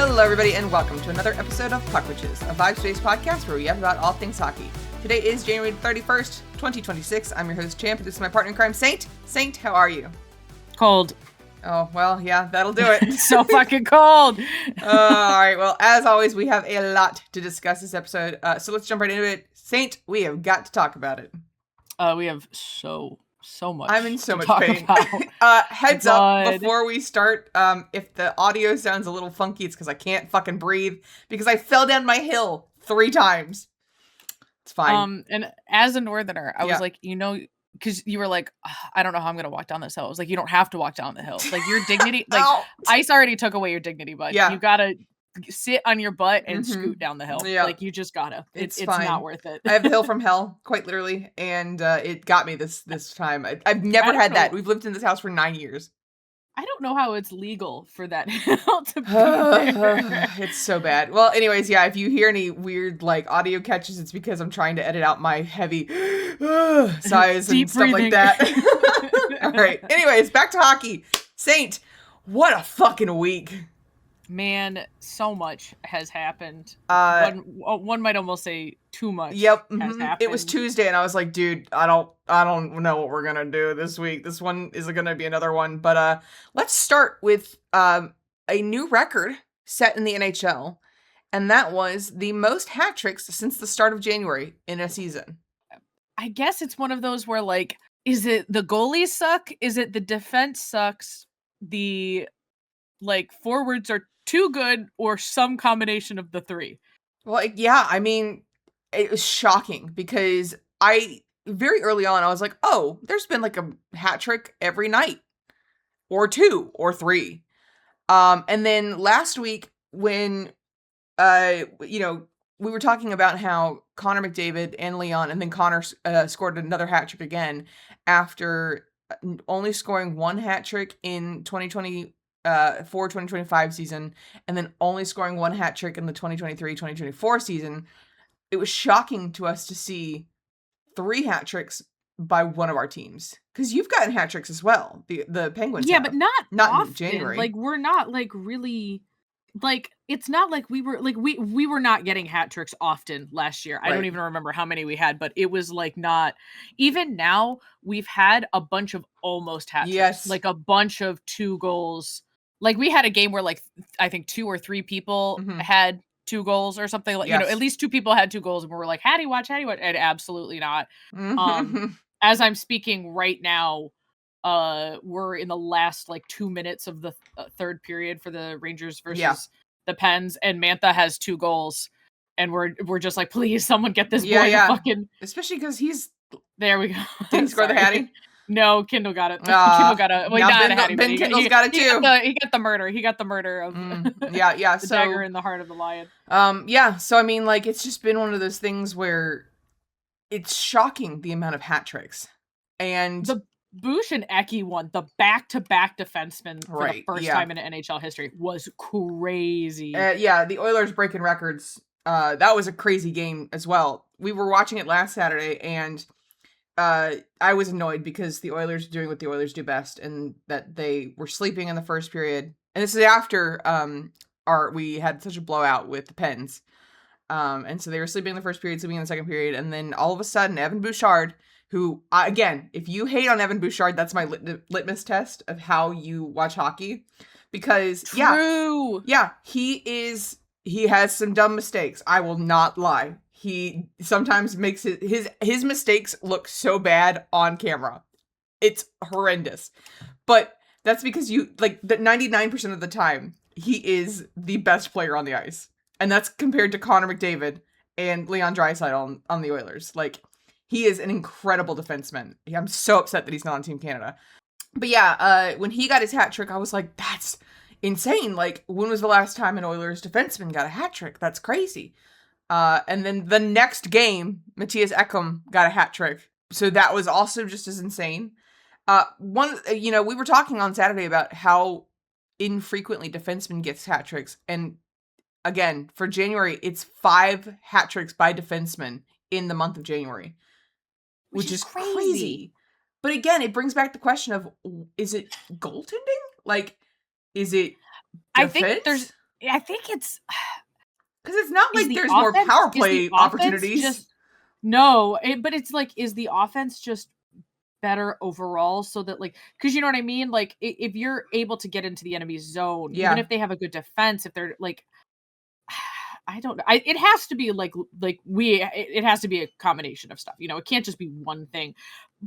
Hello, everybody, and welcome to another episode of Puck Witches, a vibes-based podcast where we have about all things hockey. Today is January 31st, 2026. I'm your host, Champ. This is my partner in crime, Saint. Saint, how are you? Cold. Oh, well, yeah, that'll do it. So fucking cold. All right, well, as always, we have a lot to discuss this episode, so let's jump right into it. Saint, we have got to talk about it. We have so much. I'm in so much talk pain. Heads up before we start. If the audio sounds a little funky, it's because I can't fucking breathe because I fell down my hill 3 times. It's fine. And as a northerner, I was like, because you were like, I don't know how I'm gonna walk down this hill. I was like, you don't have to walk down the hill. Like your dignity, like ice already took away your dignity, bud. Yeah. You gotta sit on your butt and scoot down the hill. Yeah. Like you just gotta. It's fine. not worth it. I have the hill from hell, quite literally, and it got me this time. I've never had that. We've lived in this house for 9 years. I don't know how it's legal for that hill to be there. It's so bad. Well, anyways, yeah, if you hear any weird like audio catches, it's because I'm trying to edit out my heavy sighs Deep and stuff breathing. like that. All right. Anyways, back to hockey. Saint, what a fucking week. Man, so much has happened. One might almost say too much. Yep. Has happened. It was Tuesday, and I was like, dude, I don't know what we're gonna do this week. This one is gonna be another one. But let's start with a new record set in the NHL, and that was the most hat tricks since the start of January in a season. I guess it's one of those where, like, is it the goalies suck? Is it the defense sucks? The forwards are too good, or some combination of the three? Well, yeah, I mean, it was shocking because very early on, I was like, oh, there's been like a hat trick every night, or 2 or 3. And then last week when, we were talking about how Connor McDavid and Leon, and then Connor scored another hat trick again after only scoring 1 hat trick in 2025 season, and then only scoring 1 hat trick in the 2023-2024 season. It was shocking to us to see 3 hat tricks by one of our teams, because you've gotten hat tricks as well. The Penguins, yeah, but not often. In January. Like we're not like really. Like, it's not like we were, like, we were not getting hat tricks often last year. Right. I don't even remember how many we had, but it was, like, not... Even now, we've had a bunch of almost hat tricks. Yes. Like, a bunch of 2 goals. Like, we had a game where, like, I think 2 or 3 people had 2 goals or something. Like, yes. At least 2 people had 2 goals, and we were like, Hattie watch. And absolutely not. As I'm speaking right now, we're in the last 2 minutes of the third period for the Rangers versus the Pens, and Mantha has 2 goals, and we're just like, please, someone get this boy fucking. Especially because he's there. We go. Did he score the Hattie? No, Kindle got it. Kindle got it. Well, now Ben Kindle's got it too. He got the murder. He got the murder of the dagger in the heart of the lion. So I mean, it's just been one of those things where it's shocking the amount of hat tricks, and the Bush and Eki one, the back-to-back defensemen for the first time in NHL history, was crazy. The Oilers breaking records. That was a crazy game as well. We were watching it last Saturday, and I was annoyed because the Oilers are doing what the Oilers do best, and that they were sleeping in the first period. And this is after we had such a blowout with the Pens. And so they were sleeping in the first period, sleeping in the second period, and then all of a sudden, Evan Bouchard, who, again, if you hate on Evan Bouchard, that's my litmus test of how you watch hockey. Because, True. he has some dumb mistakes. I will not lie. He sometimes makes his mistakes look so bad on camera. It's horrendous. But that's because that 99% of the time, he is the best player on the ice. And that's compared to Connor McDavid and Leon Draisaitl on the Oilers. He is an incredible defenseman. I'm so upset that he's not on Team Canada. But when he got his hat trick, I was like, that's insane. When was the last time an Oilers defenseman got a hat trick? That's crazy. And then the next game, Matthias Ekholm got a hat trick. So that was also just as insane. We were talking on Saturday about how infrequently defenseman gets hat tricks. And again, for January, it's 5 hat tricks by defensemen in the month of January. Which is crazy. But again, it brings back the question of, is it goaltending? Is it defense? I think I think it's because it's not like there's more offense power is the play offense opportunities. just no, but it's like, is the offense just better overall so that like, because you know what I mean? Like if you're able to get into the enemy's zone, even Yeah, if they have a good defense, if they're like I don't know. It has to be it has to be a combination of stuff. You know, it can't just be one thing.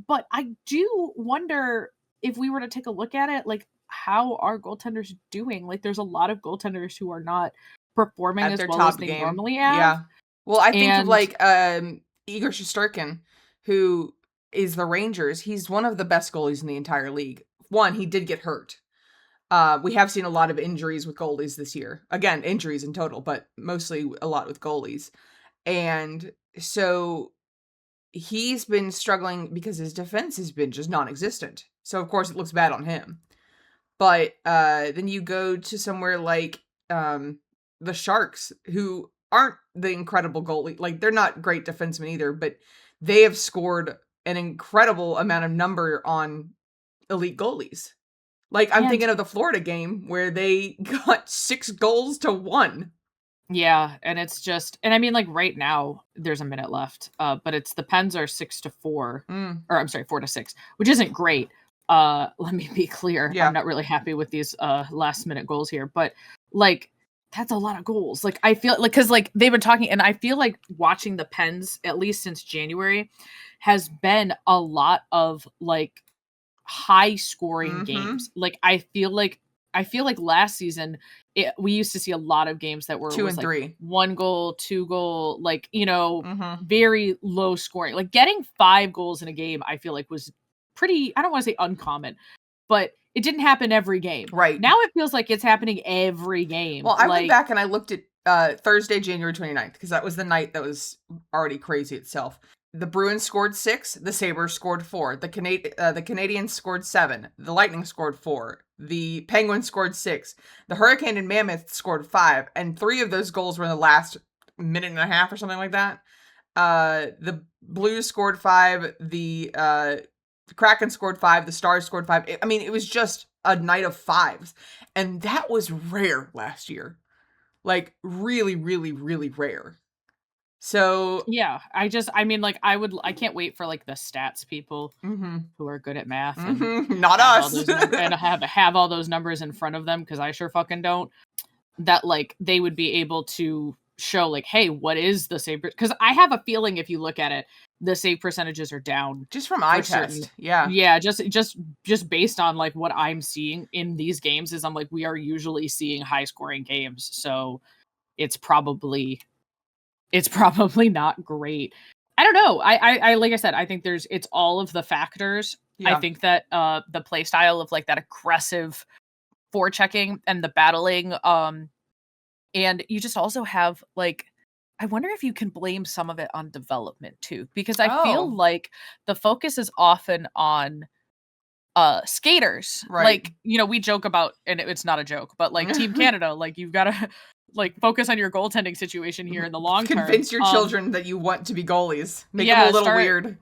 But I do wonder if we were to take a look at it, like how are goaltenders doing? Like there's a lot of goaltenders who are not performing at as their well as top they game. normally have. Yeah. Well, I think of And like Igor Shesterkin, who is the Rangers. He's one of the best goalies in the entire league. One, he did get hurt. We have seen a lot of injuries with goalies this year. Again, injuries in total, but mostly a lot with goalies. And so he's been struggling because his defense has been just non-existent. So of course it looks bad on him. But then you go to somewhere like the Sharks, who aren't the incredible goalie. Like they're not great defensemen either, but they have scored an incredible amount of number on elite goalies. Like I'm and thinking of the Florida game where they got 6-1. yeah, and it's just and I mean like right now there's a minute left. But it's the Pens are 6-4 Mm, or I'm sorry, 4-6, which isn't great. Let me be clear. I'm yeah. not really happy with these last minute goals here, but like that's a lot of goals. Like I feel like cuz like they've been talking and I feel like watching the Pens at least since January has been a lot of like high scoring Mm-hmm. games. Like I feel like last season we used to see a lot of games that were 2 was and like 3. 1 goal, 2 goal, like, you know, Mm-hmm. very low scoring. Like getting 5 goals in a game, I feel like was pretty, I don't want to say uncommon, but it didn't happen every game. Right. Now it feels like it's happening every game. Well, I went Like, back and I looked at Thursday, January 29th, because that was the night that was already crazy itself. The Bruins scored 6, the Sabres scored 4, the Canadians scored 7, the Lightning scored 4, the Penguins scored 6, the Hurricane and Mammoth scored 5, and 3 of those goals were in the last minute and a half or something like that. The Blues scored 5, the Kraken scored 5, the Stars scored 5. I mean, it was just a night of fives, and that was rare last year. Like really, really, really rare. So, yeah, I mean, like, I can't wait for like the stats people who are good at math and not have all us. those and have all those numbers in front of them because I sure fucking don't. That like they would be able to show like, hey, what is the save? Because I have a feeling if you look at it, the save percentages are down Just from eye for certain. test. Yeah. Yeah, just based on like what I'm seeing in these games is I'm like we are usually seeing high scoring games, so it's probably not great. I don't know. I like I said, I think it's all of the factors. I Yeah. think that the play style of like that aggressive forechecking and the battling, and you just also have like I wonder if you can blame some of it on development too, because I feel Oh, like the focus is often on skaters. right. Like, you know, we joke about and it's not a joke, but like Team Canada, like you've got to like focus on your goaltending situation here in the long term. Convince your children that you want to be goalies. Make them a Yeah, little weird.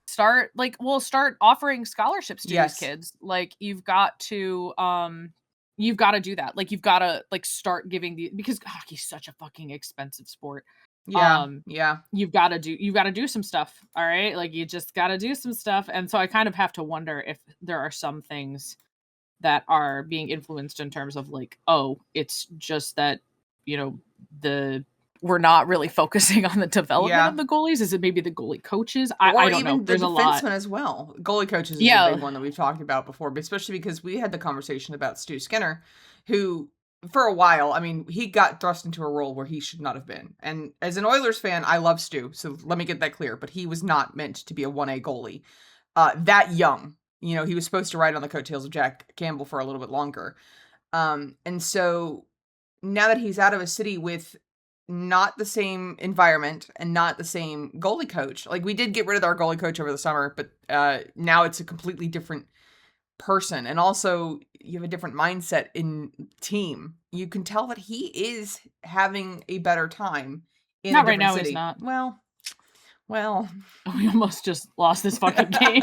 start offering scholarships to these Yes. kids. Like you've got to do that. Like you've got to like start giving because hockey's such a fucking expensive sport. Yeah. Yeah. You've got to do some stuff, all right? Like you just got to do some stuff. And so I kind of have to wonder if there are some things that are being influenced in terms of like, oh, it's just that, you know, we're not really focusing on the development Yeah. of the goalies. Is it maybe the goalie coaches? Or I don't know. even the There's a lot. defenseman as well. Goalie coaches is a Yeah. big one that we've talked about before, but especially because we had the conversation about Stu Skinner, who for a while, I mean, he got thrust into a role where he should not have been. And as an Oilers fan, I love Stu, so let me get that clear, but he was not meant to be a 1A goalie. That young. You know, he was supposed to ride on the coattails of Jack Campbell for a little bit longer. And so now that he's out of a city with not the same environment and not the same goalie coach. Like we did get rid of our goalie coach over the summer, but now it's a completely different person. And also you have a different mindset in team. You can tell that he is having a better time in a Not right different now, he's city. not. Well, Well, we almost just lost this fucking game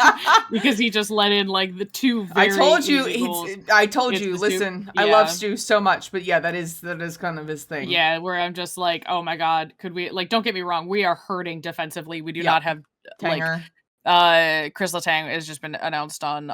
because he just let in like the two I very told you. easy goals. I told It's you. the Stu. Listen, I love Yeah. Stu so much, but yeah, that is kind of his thing. Yeah, where I'm just like, oh my god, could we like? Don't get me wrong, we are hurting defensively. We do not have like Chris Letang has just been announced on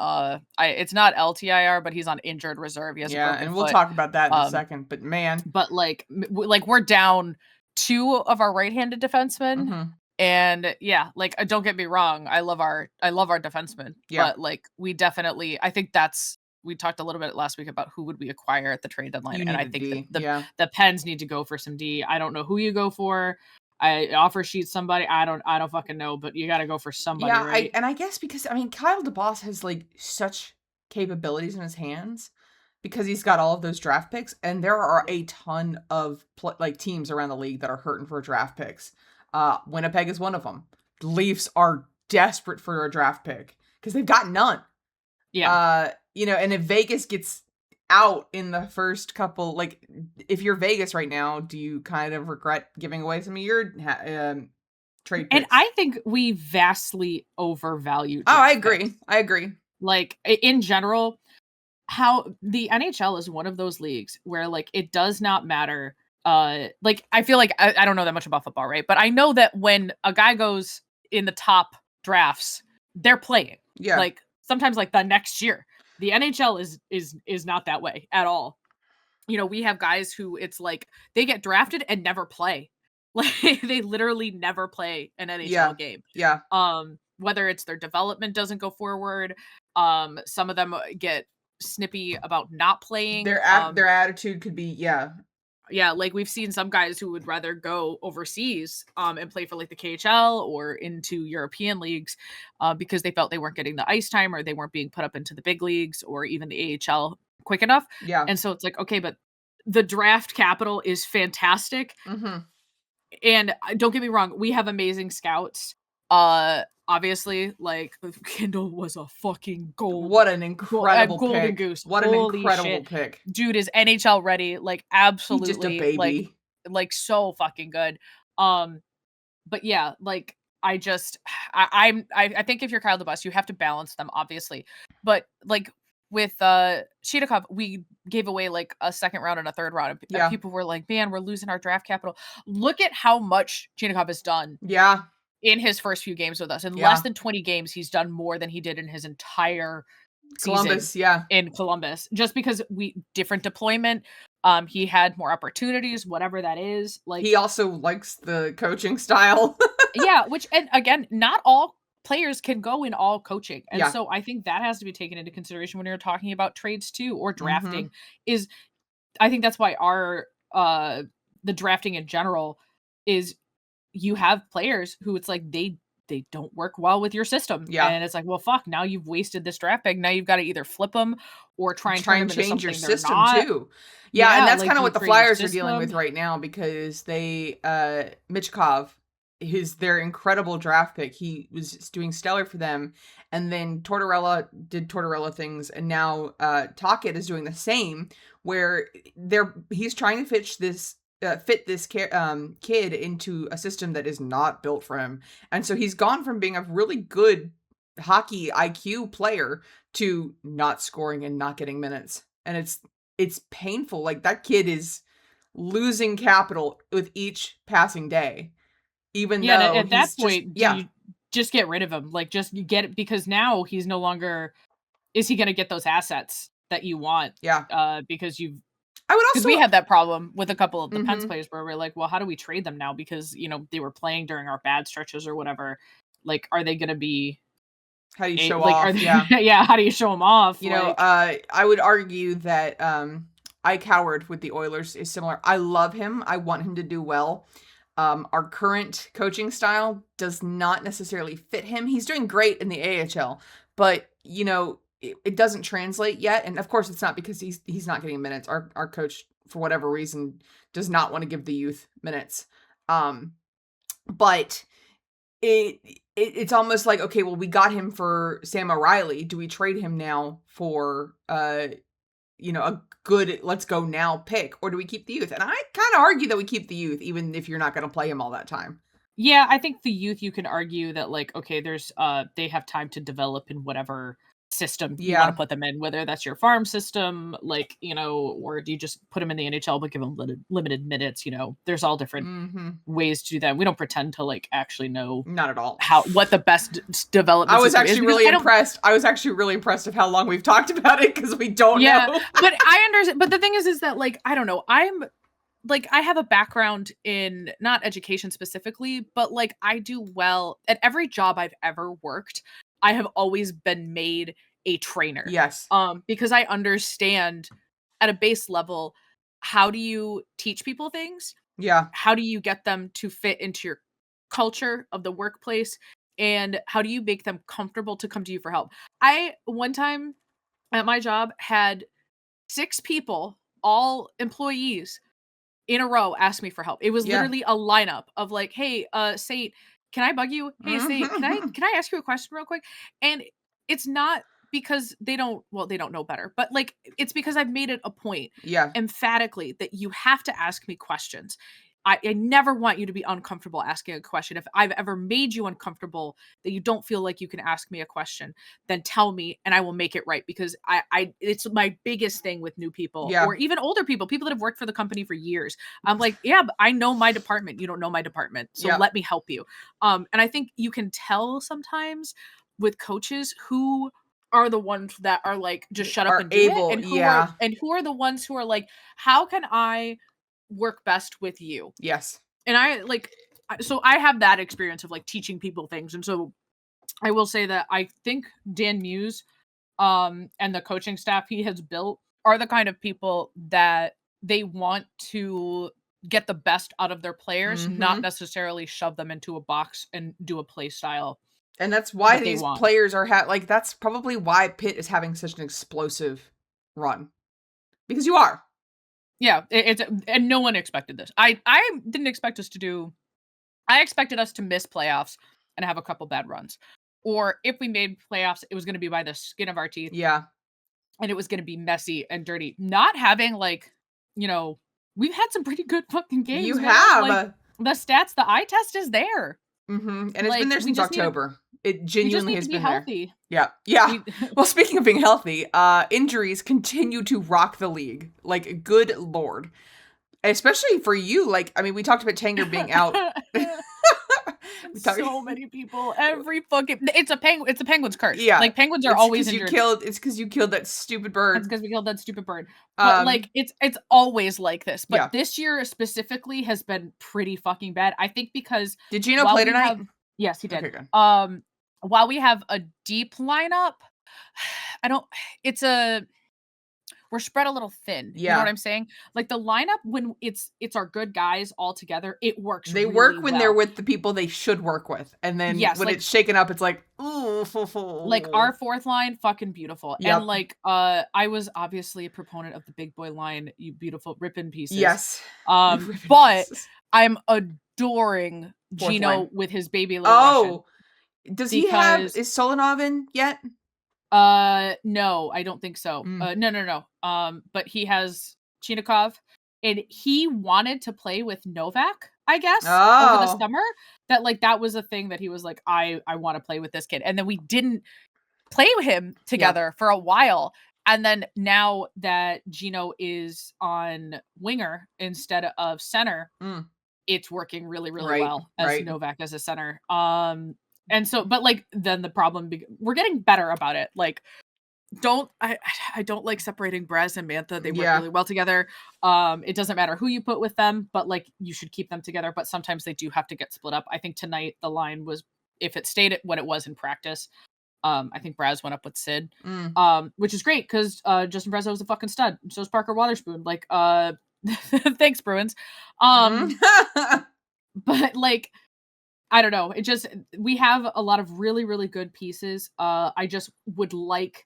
it's not LTIR, but he's on injured reserve. He has a broken and we'll foot. talk about that in a second. But man, but like we're down 2 of our right-handed defensemen. And yeah, like don't get me wrong, I love our defensemen, but like we definitely, I think we talked a little bit last week about who would we acquire at the trade deadline, and I think the Pens need to go for some D. I don't know who you go for. I offer sheet somebody. I don't fucking know, but you got to go for somebody, right? I guess because I mean Kyle DeBoss has like such capabilities in his hands because he's got all of those draft picks, and there are a ton of like teams around the league that are hurting for draft picks. Winnipeg is one of them. The Leafs are desperate for a draft pick because they've got none. Yeah. And if Vegas gets out in the first couple, like if you're Vegas right now, do you kind of regret giving away some of your trade picks? And I think we vastly overvalue. I agree. I agree. Like in general, how the NHL is one of those leagues where like it does not matter. Like I feel like I don't know that much about football, right? But I know that when a guy goes in the top drafts, they're playing. Yeah. Like sometimes like the next year. The NHL is not that way at all. We have guys who it's like they get drafted and never play. Like they literally never play an NHL game. Yeah. Whether it's their development doesn't go forward, some of them get snippy about not playing. Their attitude could be yeah, like we've seen some guys who would rather go overseas and play for like the KHL or into European leagues because they felt they weren't getting the ice time or they weren't being put up into the big leagues or even the AHL quick enough. Yeah. And so it's like, okay, but the draft capital is fantastic. And don't get me wrong, we have amazing scouts. Obviously, like Kindle was a fucking gold. What an incredible golden pick. goose. What an incredible pick. Dude is NHL ready, like absolutely. He's just a baby. Like so fucking good. But yeah, like I think if you're Kyle DeBoss, you have to balance them, obviously. But like with Sheetakov, we gave away like a second round and a third round. And people were like, man, we're losing our draft capital. Look at how much Sheetakov has done. Yeah. In his first few games with us. In less than 20 games, he's done more than he did in his entire Columbus, in Columbus. Just because different deployment, he had more opportunities, whatever that is. Like he also likes the coaching style. Yeah, which, and again, not all players can go in all coaching. And so I think that has to be taken into consideration when you're talking about trades too, or drafting. I think that's why our the drafting in general is you have players who it's like they don't work well with your system. Yeah. And it's like, well, fuck, now you've wasted this draft pick. Now you've got to either flip them or try and change your system too. Yeah, and that's kind of what the Flyers are dealing with right now because they Michkov, their incredible draft pick, he was doing stellar for them, and then Tortorella did Tortorella things, and now Tocchet is doing the same, where he's trying to fit this kid into a system that is not built for him. And so he's gone from being a really good hockey IQ player to not scoring and not getting minutes. And it's painful. Like that kid is losing capital with each passing day. Even though at that point, you just get rid of him. Like just you get it because now he's no longer, is he going to get those assets that you want? Yeah. Because because we had that problem with a couple of the Pens players where we're like, well, how do we trade them now? Because, they were playing during our bad stretches or whatever. Like, are they going to be... How do you show off? Yeah, how do you show them off? I would argue that Ike Howard with the Oilers is similar. I love him. I want him to do well. Our current coaching style does not necessarily fit him. He's doing great in the AHL, but, it doesn't translate yet. And of course it's not because he's not getting minutes. Our coach, for whatever reason, does not want to give the youth minutes. But it's almost like, okay, well, we got him for Sam O'Reilly. Do we trade him now for, a good let's go now pick, or do we keep the youth? And I kind of argue that we keep the youth, even if you're not going to play him all that time. Yeah, I think the youth, you can argue that, like, okay, there's they have time to develop in whatever system you want to Yeah. put them in, whether that's your farm system, like, or do you just put them in the NHL but give them limited minutes, there's all different Mm-hmm. ways to do that. We don't pretend to like actually know Not at all. what the best development I was system is, actually because really I don't. impressed. I was actually really impressed of how long we've talked about it because we don't Yeah, know. but I understand. But the thing is that, like, I don't know. I'm like, I have a background in not education specifically, but like I do well at every job I've ever worked. I have always been made a trainer. Yes. Because I understand at a base level, how do you teach people things? Yeah. How do you get them to fit into your culture of the workplace? And how do you make them comfortable to come to you for help? I, one time at my job, had 6 people, all employees, in a row ask me for help. It was Yeah. literally a lineup of like, "Hey, Sate, can I bug you? Hey, Sate, can I ask you a question real quick?" And it's not because they don't know better, but like it's because I've made it a point Yeah. emphatically that you have to ask me questions. I never want you to be uncomfortable asking a question. If I've ever made you uncomfortable that you don't feel like you can ask me a question, then tell me and I will make it right, because I it's my biggest thing with new people, Yeah. or even older people that have worked for the company for years. I'm like, yeah, but I know my department. You don't know my department. So Yeah. let me help you. And I think you can tell sometimes with coaches who are the ones that are like, just shut up Are and do it, able. and Yeah. who are the ones who are like, how can I work best with you? Yes. And I like, so I have that experience of like teaching people things. And so I will say that I think Dan Muse, and the coaching staff he has built are the kind of people that they want to get the best out of their players, not Mm-hmm. necessarily shove them into a box and do a play style And that's why that they these want. players are like that's probably why Pitt is having such an explosive run. Because you are. Yeah, it's, and no one expected this. I didn't expect us to do. I expected us to miss playoffs and have a couple bad runs, or if we made playoffs, it was going to be by the skin of our teeth, Yeah. and it was going to be messy and dirty. Not having like, we've had some pretty good fucking You games, man. Like have. the stats, the eye test is there. Mm-hmm. And it's been Like there since October. It we just genuinely need to has be been there. healthy. Yeah. Yeah. We Well, speaking of being healthy, injuries continue to rock the league. Like, good lord. Especially for you. Like, I mean, we talked about Tanger being out. We talked. so many people every fucking it's a penguin's curse. Yeah. Like penguins are always injured. It's because you killed that stupid That's bird. because we killed that stupid bird. But like it's always like this. But Yeah. this year specifically has been pretty fucking bad. I think because Did Gino play tonight? yes, he did. Okay, good. While we have a deep lineup, I don't it's a we're spread a little thin. You know what Yeah. I'm saying? Like the lineup, when it's our good guys all together, it works They really work when they're well. with the people they should work with. And then Yes, when like it's shaken up, it's like, ooh. like our fourth line, fucking beautiful. Yep. And like I was obviously a proponent of the big boy line, you beautiful ripping pieces. Yes. But I'm adoring Fourth Gino line. with his baby little Russian. Does he have is Solanov in yet? No, I don't think so. No. But he has Chinikov, and he wanted to play with Novak, I guess, over the summer. That was a thing that he was like, I want to play with this kid. And then we didn't play with him together for a while. And then now that Gino is on winger instead of center, it's working really, really well as Novak as a center. And so, but like, then the problem, we're getting better about it. Like, I don't like separating Brez and Mantha. They work really well together. It doesn't matter who you put with them, but like, you should keep them together. But sometimes they do have to get split up. I think tonight the line was, if it stayed at what it was in practice, I think Braz went up with Sid, which is great because Justin Brezzo was a fucking stud. So is Parker Waterspoon. Like, thanks, Bruins. But like, I don't know. It just, we have a lot of really, really good pieces. I just would like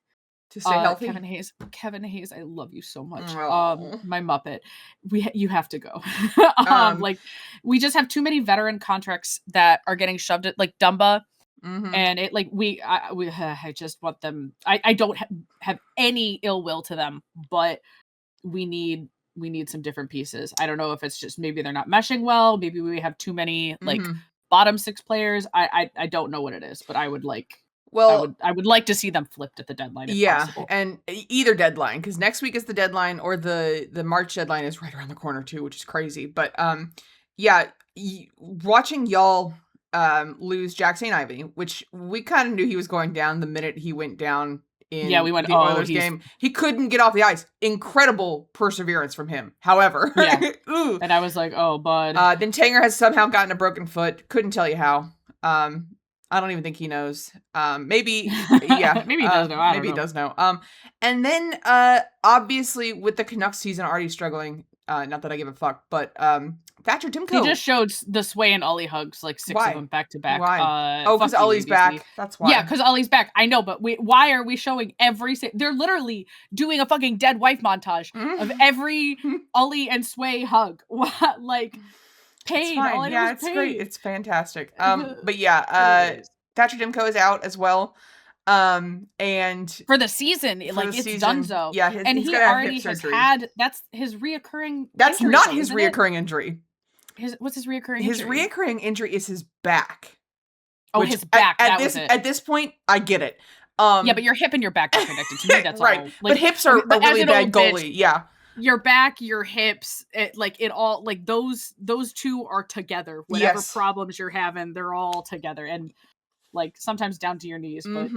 to stay healthy. Kevin Hayes, I love you so much. Oh. My Muppet. You have to go. Like, we just have too many veteran contracts that are getting shoved at, like Dumba. And it like I just want them. I don't have any ill will to them, but we need some different pieces. I don't know if it's just maybe they're not meshing well. Maybe we have too many like bottom 6 players, I don't know what it is, but I would like I would like to see them flipped at the deadline if possible. And either deadline, because next week is the deadline, or the March deadline is right around the corner too, which is crazy. But watching y'all lose Jack St. Ivy, which we kind of knew he was going down the minute he went down in we went, the Oilers game. He couldn't get off the ice. Incredible perseverance from him. However, and I was like, oh, bud. Then Tanger has somehow gotten a broken foot. Couldn't tell you how. I don't even think he knows. Maybe, yeah. Maybe he does know. I don't maybe know. he does know. And then, obviously, with the Canucks season already struggling, not that I give a fuck, but Thatcher Demko. He just showed the Sway and Ollie hugs, like 6 of them back to back. Why? Because Ollie's back. That's why. Yeah, because Ollie's back. I know, but why are we showing they're literally doing a fucking dead wife montage of every Ollie and Sway hug. Like, pain. It's pain. Great. It's fantastic. But yeah, Thatcher Demko is out as well. And for the season, it's donezo. Yeah, and he already has had that's his reoccurring. That's injury, not his reoccurring injury. What's his reoccurring injury? His reoccurring injury is his back. Oh, his back. At this point, I get it. Yeah, but your hip and your back are connected to me. That's right. all. But hips are a really bad goalie. Yeah. Your back, your hips, those two are together. Whatever problems you're having, they're all together, and like sometimes down to your knees. But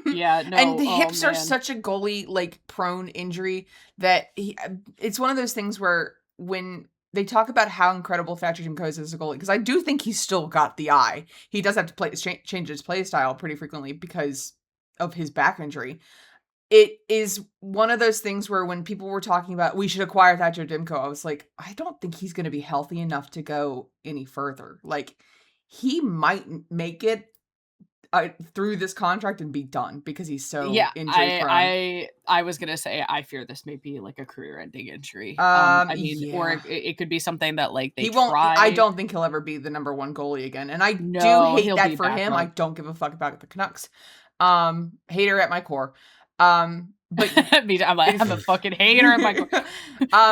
yeah, no. And the hips are such a goalie prone injury that it's one of those things where when they talk about how incredible Thatcher Demko is as a goalie, because I do think he's still got the eye. He does have to change his play style pretty frequently because of his back injury. It is one of those things where when people were talking about we should acquire Thatcher Demko, I was like, I don't think he's going to be healthy enough to go any further. Like, he might make it through this contract and be done because he's so injury prone. I was gonna say I fear this may be like a career-ending injury. Or it could be something that they won't. I don't think he'll ever be the number one goalie again, and I do hate that for him. I don't give a fuck about the Canucks. Hater at my core. But I'm a fucking hater at my core.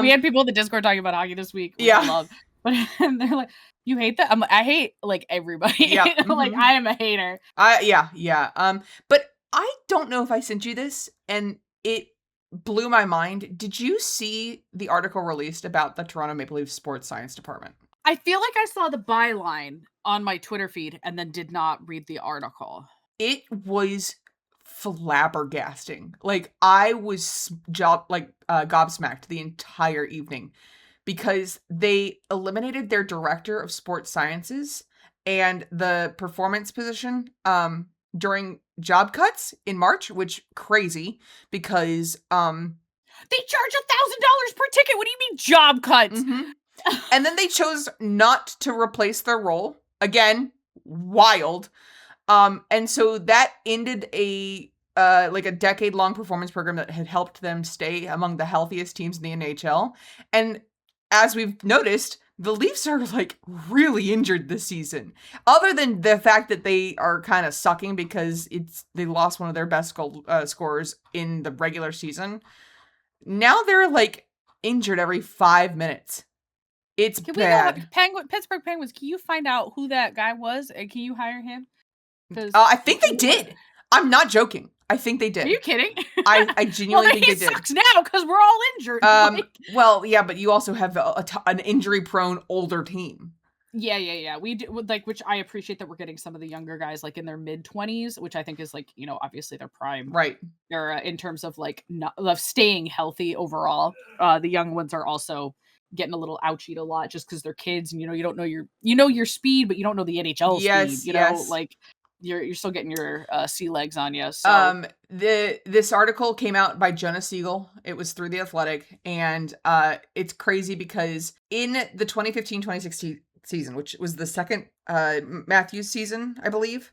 We had people in the Discord talking about hockey this week. Which I love. But they're like, you hate that? I hate everybody. Yeah. I am a hater. Yeah. But I don't know if I sent you this, and it blew my mind. Did you see the article released about the Toronto Maple Leafs sports science department? I feel like I saw the byline on my Twitter feed and then did not read the article. It was flabbergasting. I was gobsmacked the entire evening. Because they eliminated their director of sports sciences and the performance position during job cuts in March, which crazy because they charge $1,000 per ticket. What do you mean job cuts? Mm-hmm. And then they chose not to replace their role. Again, wild. And so that ended a decade-long performance program that had helped them stay among the healthiest teams in the NHL. And as we've noticed, the Leafs are really injured this season. Other than the fact that they are kind of sucking because they lost one of their best goal scorers in the regular season. Now they're injured every 5 minutes. It's bad. Pittsburgh Penguins, can you find out who that guy was and can you hire him? I think they did. I'm not joking. I think they did. Are you kidding? I genuinely think they did. Sucks now because we're all injured. Well, yeah, but you also have an injury-prone older team. Yeah. We do, which I appreciate that we're getting some of the younger guys in their mid-20s, which I think is obviously their prime. Right. They're in terms of of staying healthy overall. The young ones are also getting a little ouchied a lot just because they're kids and you don't know your speed, but you don't know the NHL speed. Yes. You're still getting your sea legs on you. So. This article came out by Jonah Siegel. It was through The Athletic, and it's crazy because in the 2015-2016 season, which was the second Matthews season, I believe,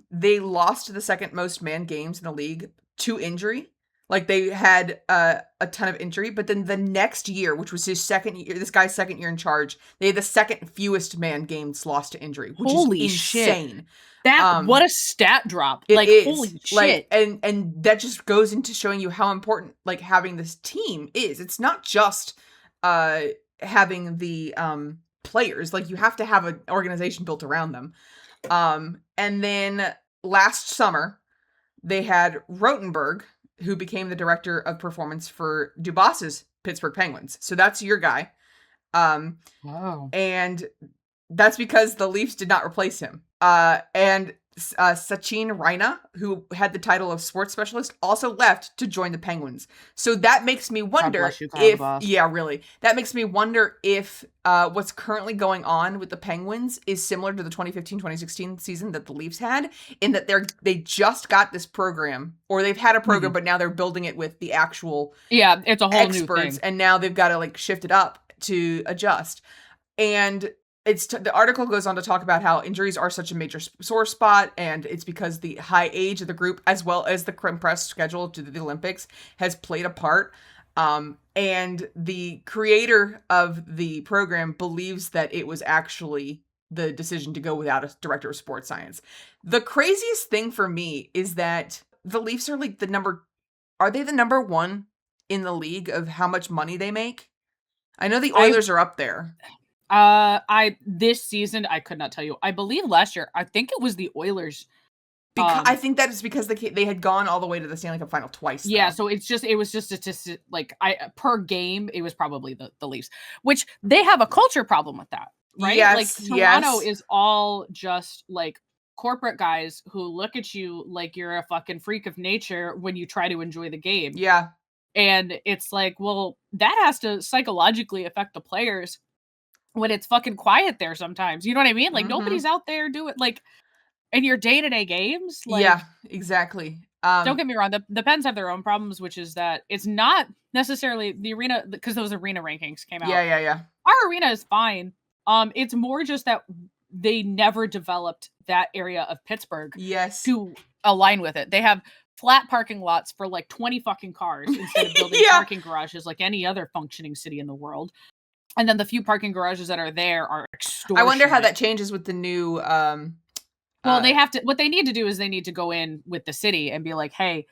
they lost the second most manned games in the league to injury. They had a ton of injury, but then the next year, which was his second year, this guy's second year in charge, they had the second fewest manned games lost to injury, which is insane. Shit. That what a stat drop! Holy shit! And that just goes into showing you how important having this team is. It's not just having the players. Like, you have to have an organization built around them. And then last summer, they had Rotenberg, who became the director of performance for Dubas's Pittsburgh Penguins. So that's your guy. Wow. And that's because the Leafs did not replace him. And Sachin Raina, who had the title of sports specialist, also left to join the Penguins. So that makes me wonder that makes me wonder if what's currently going on with the Penguins is similar to the 2015-2016 season that the Leafs had, in that they just got this program, or they've had a program, but now they're building it with the actual it's a whole experts, new thing. and now they've got to like shift it up to adjust. And the article goes on to talk about how injuries are such a major sore spot, and it's because the high age of the group, as well as the compressed schedule to the Olympics, has played a part. And the creator of the program believes that it was actually the decision to go without a director of sports science. The craziest thing for me is that the Leafs are like the number one in the league of how much money they make? I know the Oilers are up there. This season, I could not tell you. I believe last year, I think it was the Oilers. I think that is because they had gone all the way to the Stanley Cup final twice. Yeah, so it was just statistic, like per game, it was probably the Leafs, which they have a culture problem with that, right? Yes, like Toronto is all just like corporate guys who look at you like you're a fucking freak of nature when you try to enjoy the game. Yeah. And it's like, well, that has to psychologically affect the players when it's fucking quiet there sometimes. You know what I mean? Like, nobody's out there doing, like, in your day-to-day games. Like, yeah, exactly. Don't get me wrong. The Pens have their own problems, which is that it's not necessarily the arena, because those arena rankings came out. Yeah. Our arena is fine. It's more just that they never developed that area of Pittsburgh to align with it. They have flat parking lots for like 20 fucking cars instead of building parking garages like any other functioning city in the world. And then the few parking garages that are there are extortionate. I wonder how that changes with the new well, they have to, what they need to do is they need to go in with the city and be like, hey,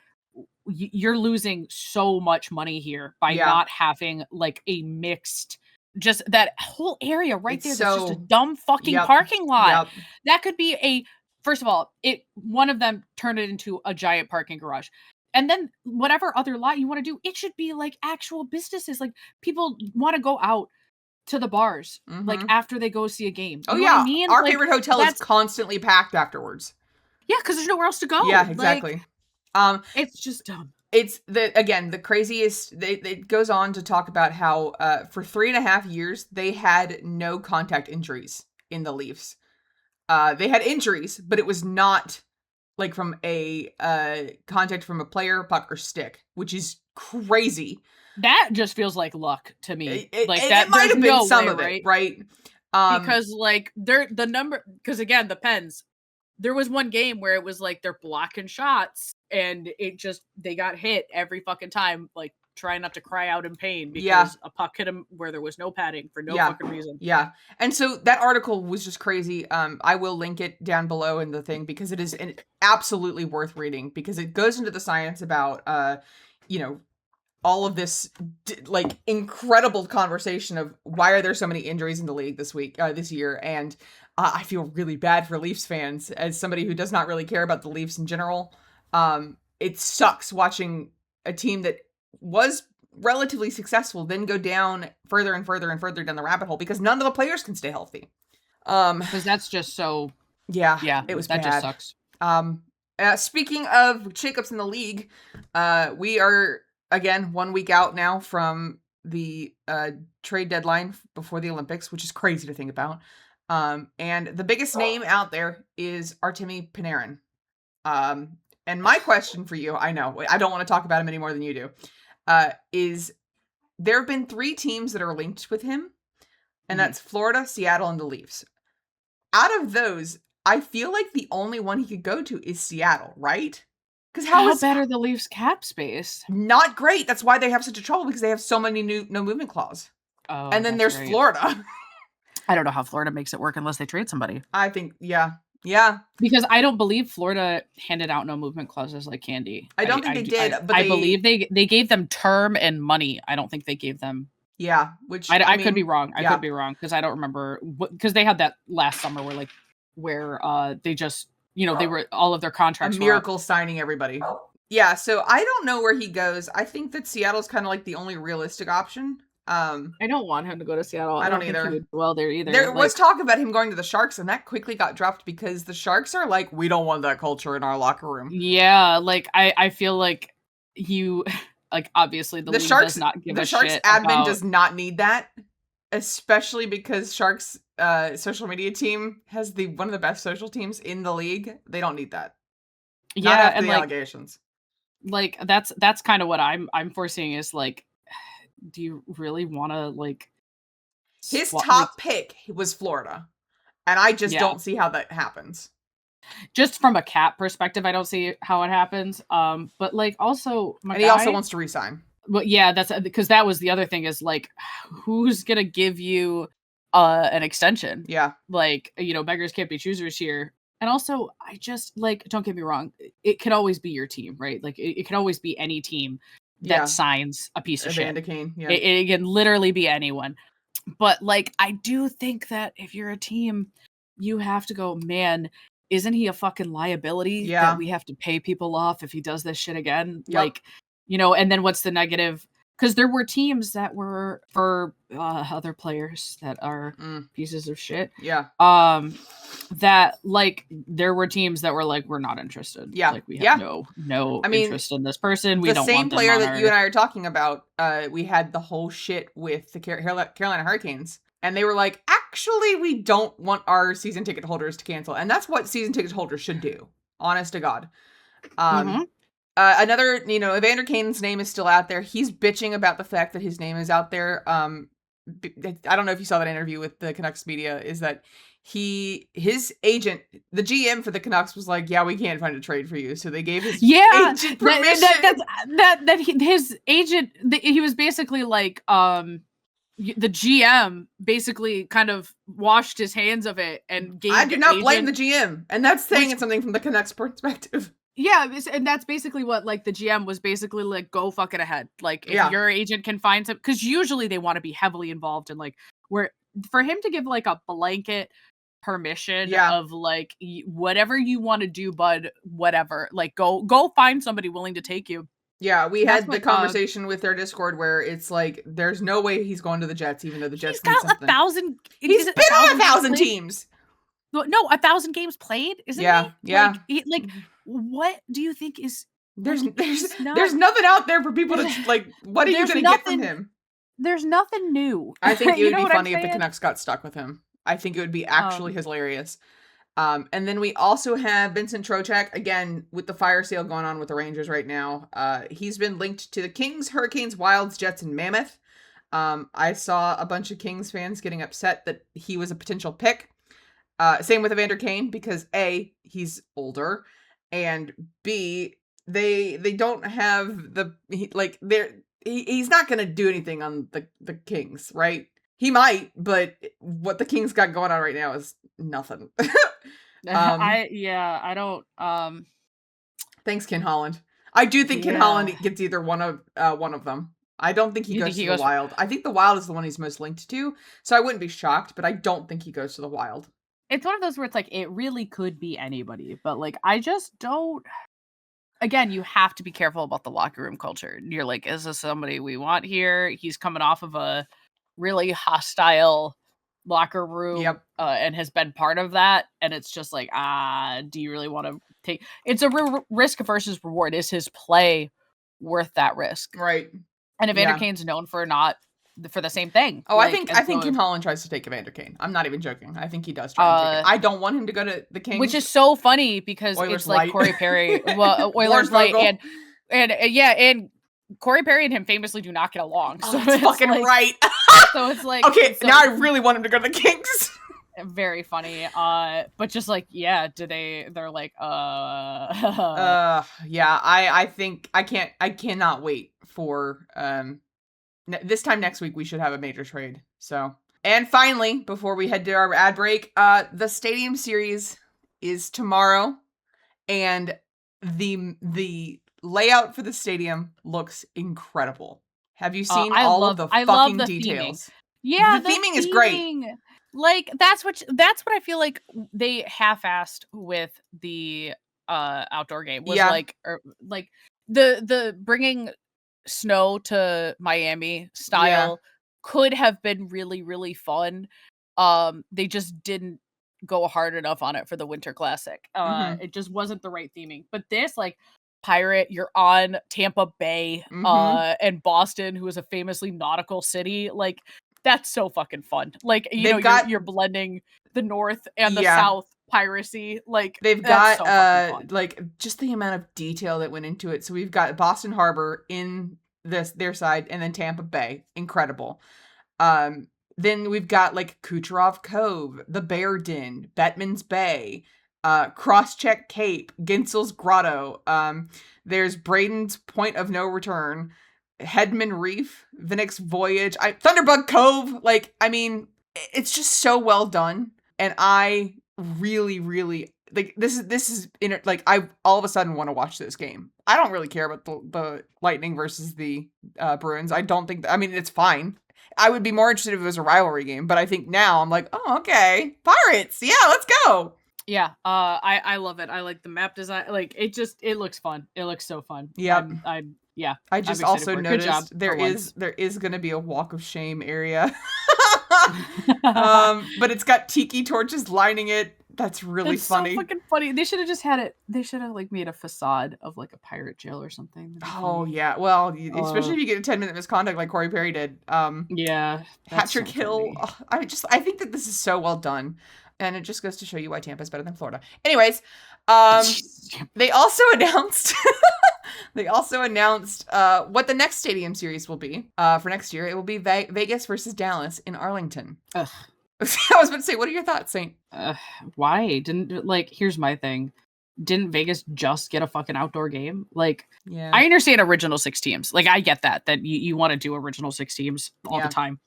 you're losing so much money here by not having like a mixed, just that whole area right there. That's just a dumb fucking parking lot. That could be first of all, one of them turned it into a giant parking garage. And then whatever other lot you want to do, it should be like actual businesses. Like, people want to go out to the bars, like after they go see a game. You know what I mean? Our favorite hotel is constantly packed afterwards. Yeah, because there's nowhere else to go. Yeah, exactly. It's just dumb. It's the craziest. It goes on to talk about how for 3.5 years they had no contact injuries in the Leafs. They had injuries, but it was not like from a contact from a player, puck, or stick, which is crazy. That just feels like luck to me. It might have been some of it, right? Because like the number, because again, the Pens, there was one game where it was like they're blocking shots and they got hit every fucking time, like trying not to cry out in pain because a puck hit them where there was no padding for no fucking reason. Yeah. And so that article was just crazy. I will link it down below in the thing because it is absolutely worth reading, because it goes into the science about, all of this like incredible conversation of why are there so many injuries in the league this year. And I feel really bad for Leafs fans as somebody who does not really care about the Leafs in general. It sucks watching a team that was relatively successful then go down further and further and further down the rabbit hole because none of the players can stay healthy. Because that's just so it was that bad. Just sucks. Speaking of shakeups in the league, we are again 1 week out now from the trade deadline before the Olympics, which is crazy to think about. And the biggest name out there is Artemi Panarin. And my question for you, I know I don't want to talk about him any more than you do, is there have been 3 teams that are linked with him, and that's Florida, Seattle, and the Leafs. Out of those, I feel like the only one he could go to is Seattle, right? Because how bad are the Leafs' cap space? Not great. That's why they have such a trouble, because they have so many no movement clause. Oh, and then there's Florida. I don't know how Florida makes it work unless they trade somebody. I think, yeah. Because I don't believe Florida handed out no movement clauses like candy. I don't think they did. But I believe they gave them term and money. I don't think they gave them Yeah, which I could be wrong. I yeah. could be wrong because I don't remember because they had that last summer where they just they were all of their contracts a miracle signing everybody. Yeah, so I don't know where he goes. I think that Seattle's kind of like the only realistic option. I don't want him to go to Seattle. I don't think either. he would do well there either. There was talk about him going to the Sharks, and that quickly got dropped because the Sharks are like, we don't want that culture in our locker room. Yeah, like I feel like you like obviously the league Sharks does not give the a Sharks shit admin about... does not need that, especially because Sharks social media team has one of the best social teams in the league. They don't need that. Yeah, not after and the allegations. Like that's kind of what I'm foreseeing is like, do you really want to like his top pick was Florida, and I just don't see how that happens. Just from a cap perspective, I don't see how it happens. But like also, he also wants to resign. But yeah, that's because that was the other thing is like, who's gonna give you an extension? Yeah, like beggars can't be choosers here. And also, I just like, don't get me wrong, it can always be your team, right? Like it can always be any team that signs a piece of shit. Evander Kane, yeah. It can literally be anyone. But like, I do think that if you're a team, you have to go, man, isn't he a fucking liability that we have to pay people off if he does this shit again? Yep. Like, and then what's the negative? Because there were teams that were for other players that are pieces of shit. Yeah. That like there were teams that were like, we're not interested. Yeah. Like we have no interest in this person. We don't want them player that you and I are talking about. We had the whole shit with the Carolina Hurricanes, and they were like, actually, we don't want our season ticket holders to cancel, and that's what season ticket holders should do. Honest to God. Another, Evander Kane's name is still out there. He's bitching about the fact that his name is out there. I don't know if you saw that interview with the Canucks media, is that his agent, the GM for the Canucks, was like, yeah, we can't find a trade for you. So they gave his agent permission. His agent, he was basically like, the GM basically kind of washed his hands of it and gave. I do not blame the GM, and that's saying something from the Canucks perspective. Yeah, and that's basically what like the GM was basically like, go fuck it ahead. Like if your agent can find some, because usually they want to be heavily involved in like where for him to give like a blanket permission of like whatever you want to do, bud, whatever. Like go find somebody willing to take you. Yeah, we had the conversation with their Discord where it's like, there's no way he's going to the Jets, even though the Jets need something. He's been on 1,000 teams. No, 1,000 games played, isn't he? Yeah. Like, what do you think is... There's nothing out there for people to, like, what are you going to get from him? There's nothing new. I think it would be funny if the Canucks got stuck with him. I think it would be actually hilarious. And then we also have Vincent Trocheck, again, with the fire sale going on with the Rangers right now. He's been linked to the Kings, Hurricanes, Wilds, Jets, and Mammoth. I saw a bunch of Kings fans getting upset that he was a potential pick. Same with Evander Kane, because A, he's older, and B, they don't have he's not going to do anything on the Kings, right? He might, but what the Kings got going on right now is nothing. I don't. Thanks, Ken Holland. I do think Ken Holland gets either one of them. I don't think he goes to the Wild. I think the Wild is the one he's most linked to, so I wouldn't be shocked, but I don't think he goes to the Wild. It's one of those where it's like, it really could be anybody, but like, I just don't. Again, you have to be careful about the locker room culture. You're like, is this somebody we want here? He's coming off of a really hostile locker room and has been part of that. And it's just like, do you really want to take... It's a risk versus reward. Is his play worth that risk? Right. And Evander Kane's known for the same thing. Oh, like, I think Ken Holland tries to take Evander Kane. I'm not even joking. I think he does try to take it. I don't want him to go to the Kings. Which is so funny because Oilers it's like Corey Perry. Well, Oilers Light and Corey Perry and him famously do not get along. So that's fucking like, right. So it's like, okay, now I really want him to go to the Kings. Very funny. But just like, they're like, yeah, I think I cannot wait for, this time next week we should have a major trade. So, and finally, before we head to our ad break, the Stadium Series is tomorrow, and the layout for the stadium looks incredible. Have you seen all of the fucking details? Theming. Yeah, the theming is great. Like that's what I feel like they half-assed with the outdoor game was like the bringing snow to Miami style could have been really, really fun. They just didn't go hard enough on it for the Winter Classic. It just wasn't the right theming. But this, like, pirate, you're on Tampa Bay, and Boston, who is a famously nautical city. Like, that's so fucking fun. Like, you're blending the North and the South piracy. Like, they've got like just the amount of detail that went into it. So we've got Boston Harbor in their side, and then Tampa Bay. Incredible. Then we've got like Kucherov Cove, the Bear Den, Bettman's Bay, Crosscheck Cape, Ginsel's Grotto. There's Braden's Point of No Return, Headman Reef, Vinnick's Voyage, Thunderbug Cove. Like, I mean, it's just so well done, and I really, really like this is like I all of a sudden want to watch this game. I don't really care about the Lightning versus the Bruins. I don't think I mean, it's fine. I would be more interested if it was a rivalry game, but I think now I'm like, oh, okay, Pirates, yeah, let's go. Yeah, I love it. I like the map design. Like, it looks fun. It looks so fun. Yeah, I just also noticed there is going to be a walk of shame area, but it's got tiki torches lining it. That's really funny. So fucking funny. They should have just had it. They should have like made a facade of like a pirate jail or something. Oh yeah. Well, especially if you get a 10-minute misconduct like Corey Perry did. Yeah. Hat-trick kill. I think that this is so well done, and it just goes to show you why Tampa's better than Florida. Anyways, they also announced. What the next stadium series will be for next year. It will be Vegas versus Dallas in Arlington. Ugh. I was about to say, what are your thoughts, Saint? Why? Here's my thing. Didn't Vegas just get a fucking outdoor game? Like, yeah. I understand original 6 teams. Like, I get that you want to do original 6 teams all the time.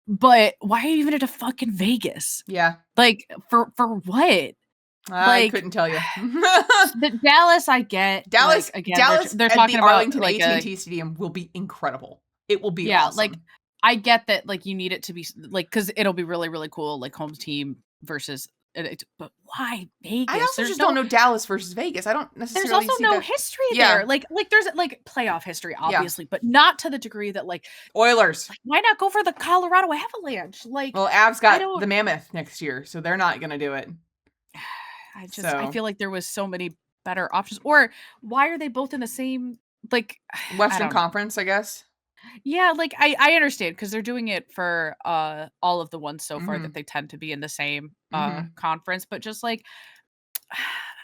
But why even at a fucking Vegas? Yeah. Like, for what? I couldn't tell you. The Dallas, I get. Dallas, like, again, Dallas they're talking at the about Arlington like AT&T Stadium will be incredible. It will be awesome. Like, I get that, like, you need it to be, like, because it'll be really, really cool, like, home team versus, but why Vegas? I also don't know Dallas versus Vegas. I don't necessarily There's also history there. Like, there's, like, playoff history, obviously, but not to the degree that, like... Oilers. Like, why not go for the Colorado Avalanche? Like, well, Avs got the Mammoth next year, so they're not going to do it. I feel like there was so many better options. Or, why are they both in the same, like... Western Conference, I guess. Yeah, like I understand because they're doing it for all of the ones so far that they tend to be in the same conference, but just like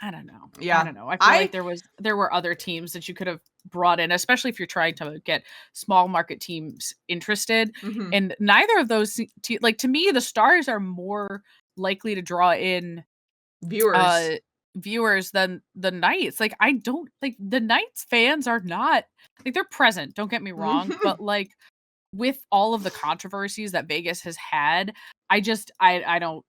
I don't know. Yeah, I don't know. I feel like there were other teams that you could have brought in, especially if you're trying to get small market teams interested. And neither of those, like to me, the Stars are more likely to draw in viewers than the Knights. Like I don't like the Knights fans are not. Like they're present, don't get me wrong, but like with all of the controversies that Vegas has had, I don't.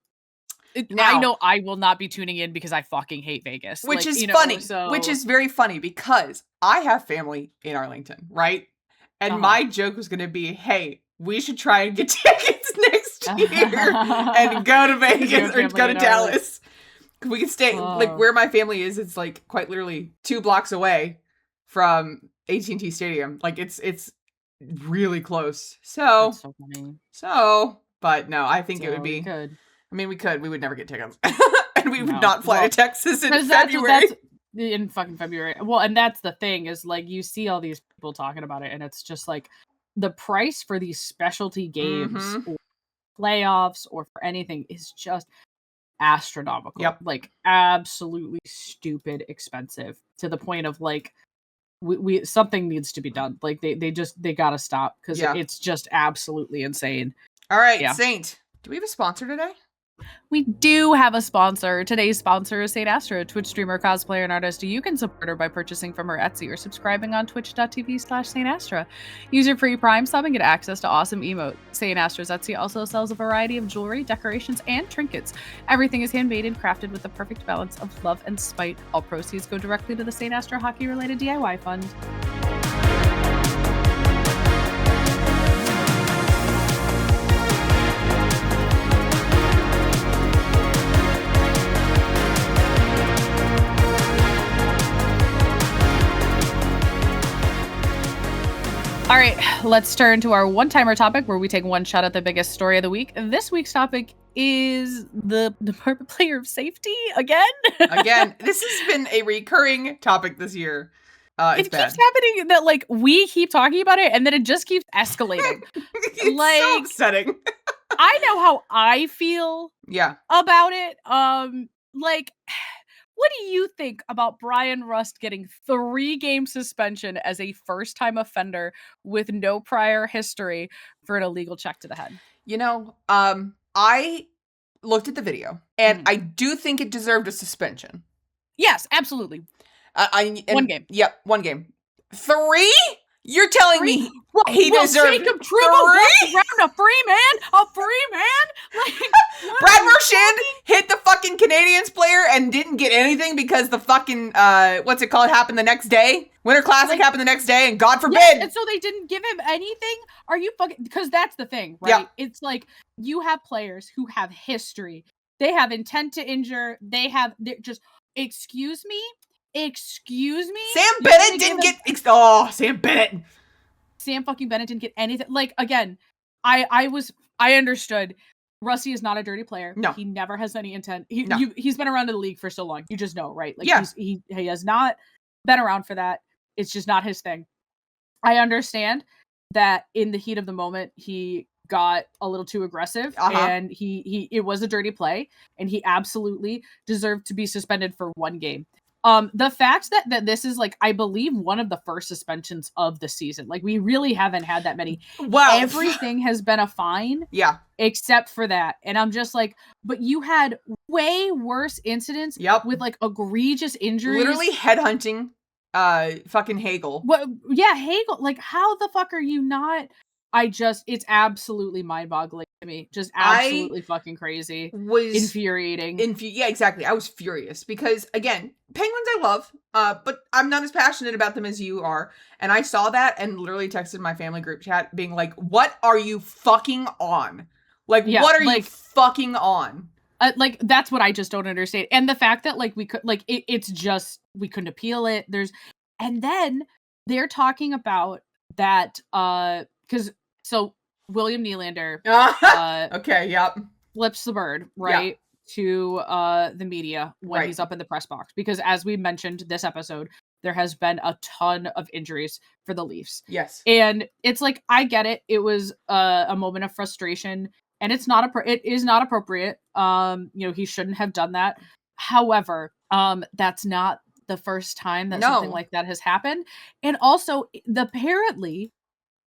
I know I will not be tuning in because I fucking hate Vegas, which is funny. Which is very funny because I have family in Arlington, right? And my joke was going to be, "Hey, we should try and get tickets next year and go to Vegas or go to Dallas. We can stay like where my family is. It's like quite literally 2 blocks away from AT&T Stadium. Like it's really close. So, that's so funny. But no, I think it would be good. I mean, we would never get tickets. And we would not fly to Texas in February. In fucking February. Well, and that's the thing is like you see all these people talking about it and it's just like the price for these specialty games or playoffs or for anything is just astronomical. Yep. Like absolutely stupid expensive to the point of like we something needs to be done. Like they gotta stop because it's just absolutely insane. All right, Saint, do we have a sponsor today? We do have a sponsor. Today's sponsor is St. Astra, a Twitch streamer, cosplayer, and artist. You can support her by purchasing from her Etsy or subscribing on twitch.tv/St. Astra. Use your free Prime sub and get access to awesome emotes. St. Astra's Etsy also sells a variety of jewelry, decorations, and trinkets. Everything is handmade and crafted with the perfect balance of love and spite. All proceeds go directly to the St. Astra hockey-related DIY fund. let's turn to our one-timer topic where we take one shot at the biggest story of the week. This week's topic is the Department of Player Safety again. Again, this has been a recurring topic this year. It keeps happening that like we keep talking about it and then it just keeps escalating. It's like, so upsetting. I know how I feel about it. Like, what do you think about Bryan Rust getting 3-game suspension as a first-time offender with no prior history for an illegal check to the head? You know, I looked at the video and I do think it deserved a suspension. Yes, absolutely. 1 game. Yep, 1 game. 3? You're telling me he deserved Jacob Trouba 3? Around a free man? Like, Brad Marchand hit the fucking Canadiens player and didn't get anything because the fucking, what's it called, happened the next day? Winter Classic happened the next day, and God forbid. Yes, and so they didn't give him anything? Are you fucking, because that's the thing, right? Yeah. It's like, you have players who have history. They have intent to injure. They're just, excuse me? Sam Bennett didn't get Sam Bennett. Sam fucking Bennett didn't get anything. Like, again, I understood Rusty is not a dirty player. No. He never has any intent. He's been around in the league for so long. You just know, right? Like he has not been around for that. It's just not his thing. I understand that in the heat of the moment he got a little too aggressive and it was a dirty play and he absolutely deserved to be suspended for 1 game. The fact that this is like, I believe, one of the first suspensions of the season. Like, we really haven't had that many. Wow. Everything has been a fine. Yeah. Except for that. And I'm just like, but you had way worse incidents with like egregious injuries. Literally headhunting fucking Hagel. What? Yeah, Hagel. Like, how the fuck are you not? It's absolutely mind-boggling to me. Just absolutely fucking crazy. Infuriating. Yeah, exactly. I was furious because, again, Penguins I love, but I'm not as passionate about them as you are. And I saw that and literally texted my family group chat being like, what are you fucking on? Like, what are you fucking on? Like, that's what I just don't understand. And the fact that, like, we could, like, it's just, we couldn't appeal it. And then they're talking about that, so William Nylander flips the bird, right, to the media when he's up in the press box. Because as we mentioned this episode, there has been a ton of injuries for the Leafs. Yes. And it's like, I get it. It was a moment of frustration and it is not appropriate. He shouldn't have done that. However, that's not the first time that something like that has happened. And also, apparently,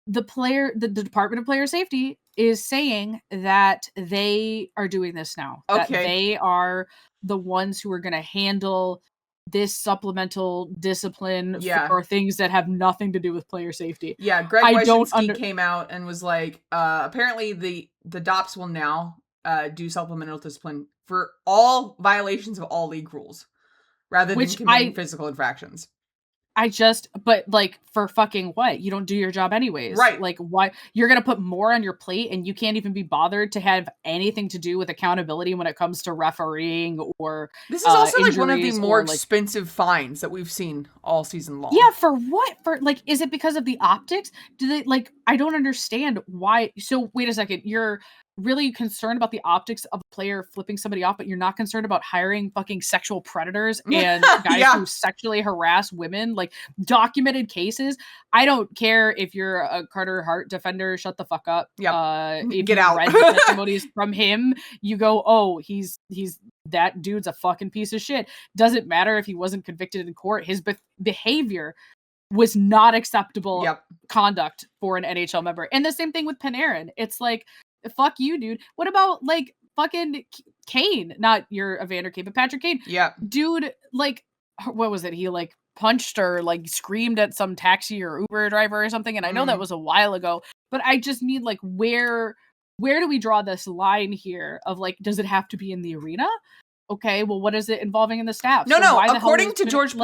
the Department of Player Safety is saying that they are doing this now. Okay. That they are the ones who are going to handle this supplemental discipline for things that have nothing to do with player safety. Yeah, Greg Wyshynski came out and was like, apparently the DOPS will now do supplemental discipline for all violations of all league rules, rather than committing physical infractions. But like, for fucking what? You don't do your job anyways. Right. Like, why? You're going to put more on your plate and you can't even be bothered to have anything to do with accountability when it comes to refereeing or this is also like one of the more expensive fines that we've seen all season long. Yeah, for what? For like, is it because of the optics? Do they like, I don't understand why. So wait a second. You're really concerned about the optics of a player flipping somebody off, but you're not concerned about hiring fucking sexual predators and guys who sexually harass women, like documented cases. I don't care if you're a Carter Hart defender, shut the fuck up. If Get you out. read the testimonies from him, you go, oh, he's that dude's a fucking piece of shit. Doesn't matter if he wasn't convicted in court. His behavior was not acceptable conduct for an NHL member. And the same thing with Panarin. It's like, fuck you, dude. What about like fucking Kane? Not your Evander Kane, but Patrick Kane. Yeah. Dude, like, what was it? He like punched or like screamed at some taxi or Uber driver or something. And I know that was a while ago, but I just need like, where do we draw this line here of like, does it have to be in the arena? Okay, well, what is it involving in the staff? No. According to George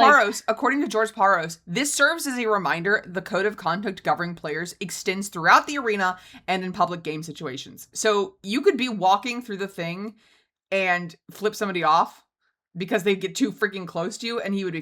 Paros, this serves as a reminder the code of conduct governing players extends throughout the arena and in public game situations. So you could be walking through the thing and flip somebody off because they get too freaking close to you, and you'd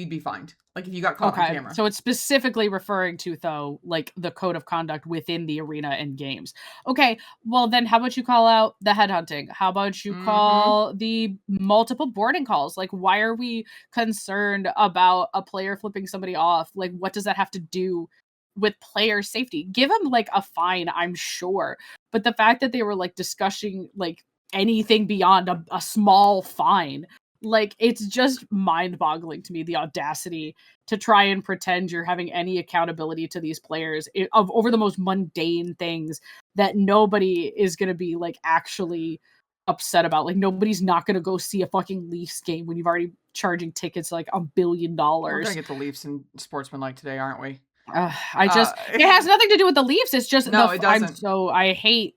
be fined. Like if you got caught on camera. So it's specifically referring to, though, like the code of conduct within the arena and games. Okay, well then how about you call out the headhunting? How about you call the multiple boarding calls? Like, why are we concerned about a player flipping somebody off? Like, what does that have to do with player safety? Give them like a fine, I'm sure. But the fact that they were like discussing like anything beyond a small fine, like, it's just mind-boggling to me, the audacity to try and pretend you're having any accountability to these players over the most mundane things that nobody is going to be like actually upset about. Like, nobody's not going to go see a fucking Leafs game when you've already charging tickets like $1 billion. We're gonna get the Leafs and Sportsmanlike today, aren't we? It has nothing to do with the Leafs. It's just no, it doesn't. I hate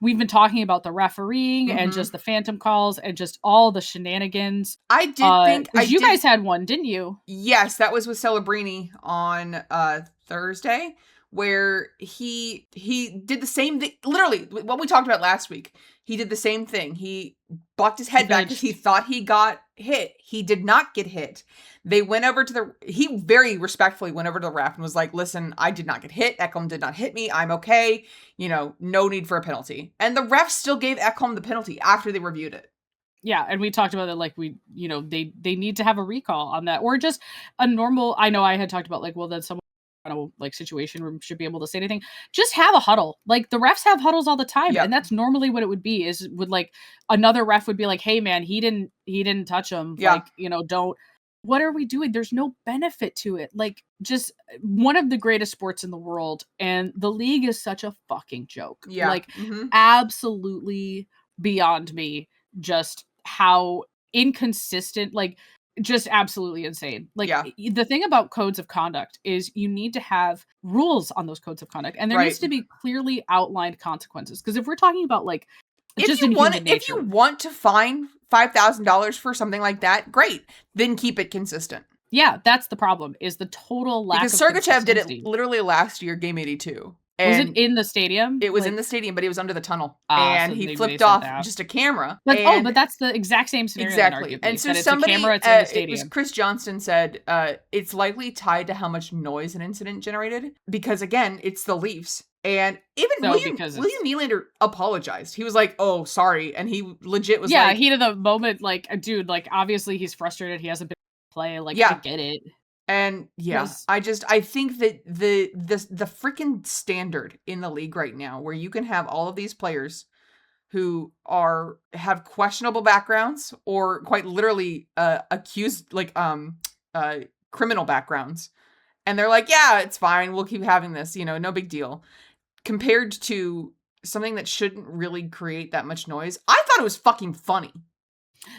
we've been talking about the refereeing and just the phantom calls and just all the shenanigans. I did think you guys had one, didn't you? Yes, that was with Celebrini on Thursday, where he did the same thing. Literally, what we talked about last week. He did the same thing. He bucked his head back because he thought he got hit. He did not get hit. They went over to he very respectfully went over to the ref and was like, listen, I did not get hit. Ekholm did not hit me. I'm okay. No need for a penalty. And the ref still gave Ekholm the penalty after they reviewed it. Yeah, and we talked about it like they need to have a recall on that, or just a normal. I know I had talked about like, well, then someone like situation room should be able to say anything. Just have a huddle. Like the refs have huddles all the time, and that's normally what it would be. Is would like another ref would be like, hey man, he didn't touch him. Yeah. Like don't. What are we doing? There's no benefit to it. Like just one of the greatest sports in the world, and the league is such a fucking joke. Yeah, like absolutely beyond me. Just how inconsistent, like just absolutely insane. Like the thing about codes of conduct is you need to have rules on those codes of conduct, and there needs to be clearly outlined consequences. Because if we're talking about like if you want to fine $5,000 for something like that, great. Then keep it consistent. Yeah, that's the problem. Is the total lack because of Sergachev did it literally last year, game 82. And was it in the stadium? It was in the stadium, but he was under the tunnel, and so he flipped off just a camera. But but that's the exact same scenario. Exactly, and so somebody, it's in the stadium. It was Chris Johnston said, it's likely tied to how much noise an incident generated, because again, it's the Leafs, and even William Nylander apologized. He was like, "Oh, sorry," and he legit was like, heat of the moment, like, dude, like obviously he's frustrated. He hasn't been play, like, I get it. And I think that the freaking standard in the league right now, where you can have all of these players who have questionable backgrounds or quite literally accused, like criminal backgrounds, and they're like, yeah, it's fine, we'll keep having this, no big deal, compared to something that shouldn't really create that much noise. I thought it was fucking funny.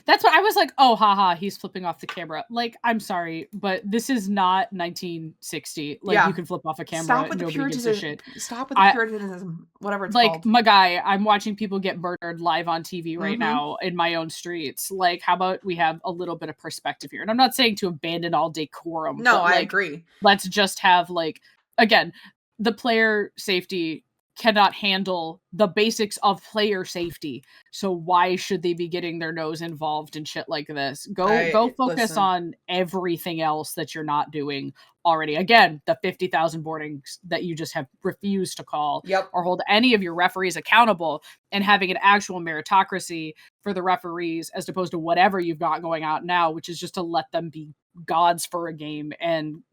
That's what I was like, oh, haha, he's flipping off the camera. Like, I'm sorry, but this is not 1960. Like, you can flip off a camera. Stop with nobody gives a shit. Stop with the Puritanism, whatever it's called. Like, my guy, I'm watching people get murdered live on TV right now in my own streets. Like, how about we have a little bit of perspective here? And I'm not saying to abandon all decorum. No, I agree. Let's just have, like, again, the player safety cannot handle the basics of player safety. So why should they be getting their nose involved in shit like this? Go focus on everything else that you're not doing already. Again, the 50,000 boardings that you just have refused to call or hold any of your referees accountable, and having an actual meritocracy for the referees as opposed to whatever you've got going out now, which is just to let them be gods for a game and